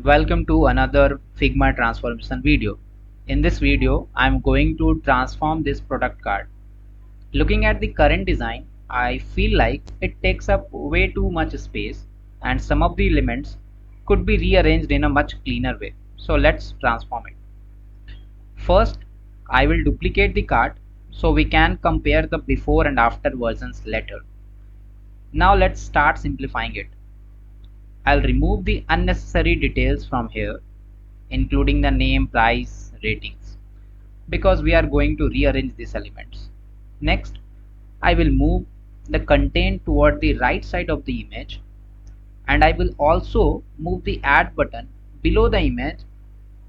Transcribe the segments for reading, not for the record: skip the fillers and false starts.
Welcome to another Figma transformation video. In this video, I'm going to transform this product card. Looking at the current design, I feel like it takes up way too much space and some of the elements could be rearranged in a much cleaner way. So let's transform it. First, I will duplicate the card so we can compare the before and after versions later. Now let's start simplifying it. I'll remove the unnecessary details from here, including the name, price, ratings, because we are going to rearrange these elements. Next, I will move the content toward the right side of the image, and I will also move the add button below the image,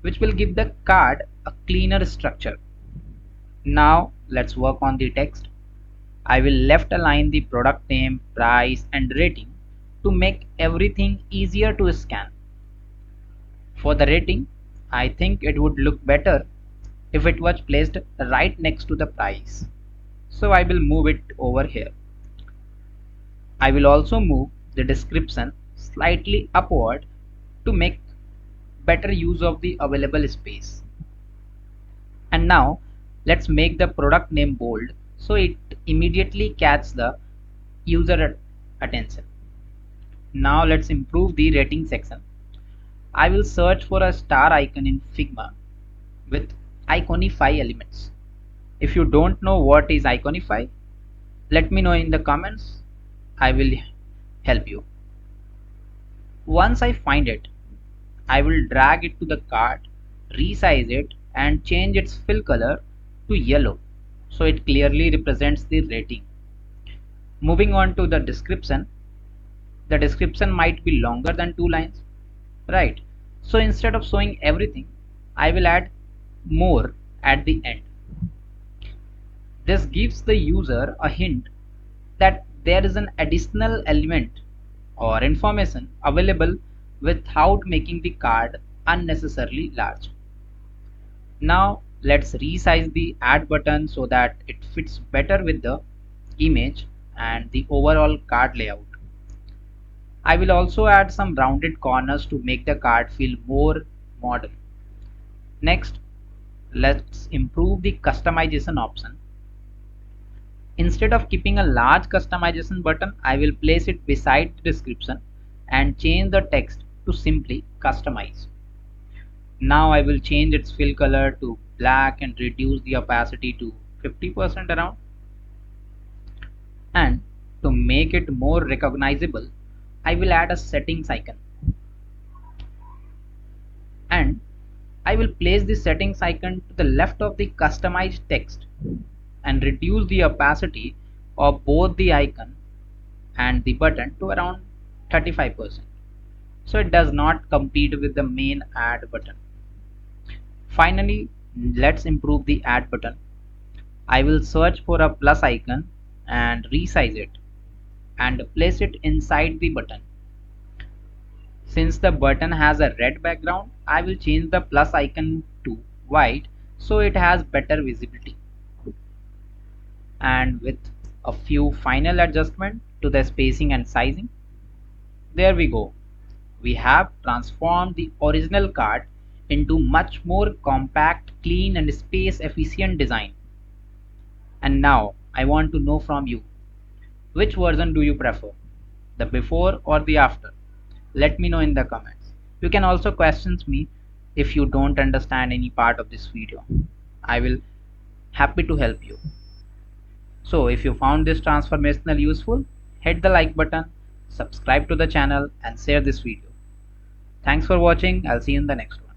which will give the card a cleaner structure. Now let's work on the text. I will left align the product name, price and rating to make everything easier to scan. For the rating, I think it would look better if it was placed right next to the price. So I will move it over here. I will also move the description slightly upward to make better use of the available space. And now let's make the product name bold so it immediately catches the user attention. Now let's improve the rating section. I will search for a star icon in Figma with Iconify elements. If you don't know what is Iconify, let me know in the comments. I will help you. Once I find it, I will drag it to the card, resize it and change its fill color to yellow so it clearly represents the rating. Moving on to the description. The description might be longer than 2 lines, right? So instead of showing everything, I will add more at the end. This gives the user a hint that there is an additional element or information available without making the card unnecessarily large. Now let's resize the add button so that it fits better with the image and the overall card layout. I will also add some rounded corners to make the card feel more modern. Next, let's improve the customization option. Instead of keeping a large customization button, I will place it beside the description and change the text to simply customize. Now I will change its fill color to black and reduce the opacity to 50% around. And to make it more recognizable, I will add a settings icon. And I will place the settings icon to the left of the customized text and reduce the opacity of both the icon and the button to around 35%. So it does not compete with the main add button. Finally, let's improve the add button. I will search for a plus icon and resize it and place it inside the button. Since the button has a red background, I will change the plus icon to white so it has better visibility. And with a few final adjustments to the spacing and sizing, there we go. We have transformed the original card into much more compact, clean and space efficient design. And now I want to know from you, which version do you prefer, the before or the after? Let me know in the comments. You can also question me if you don't understand any part of this video. I will happy to help you. So if you found this transformational useful, hit the like button, subscribe to the channel and share this video. Thanks for watching. I'll see you in the next one.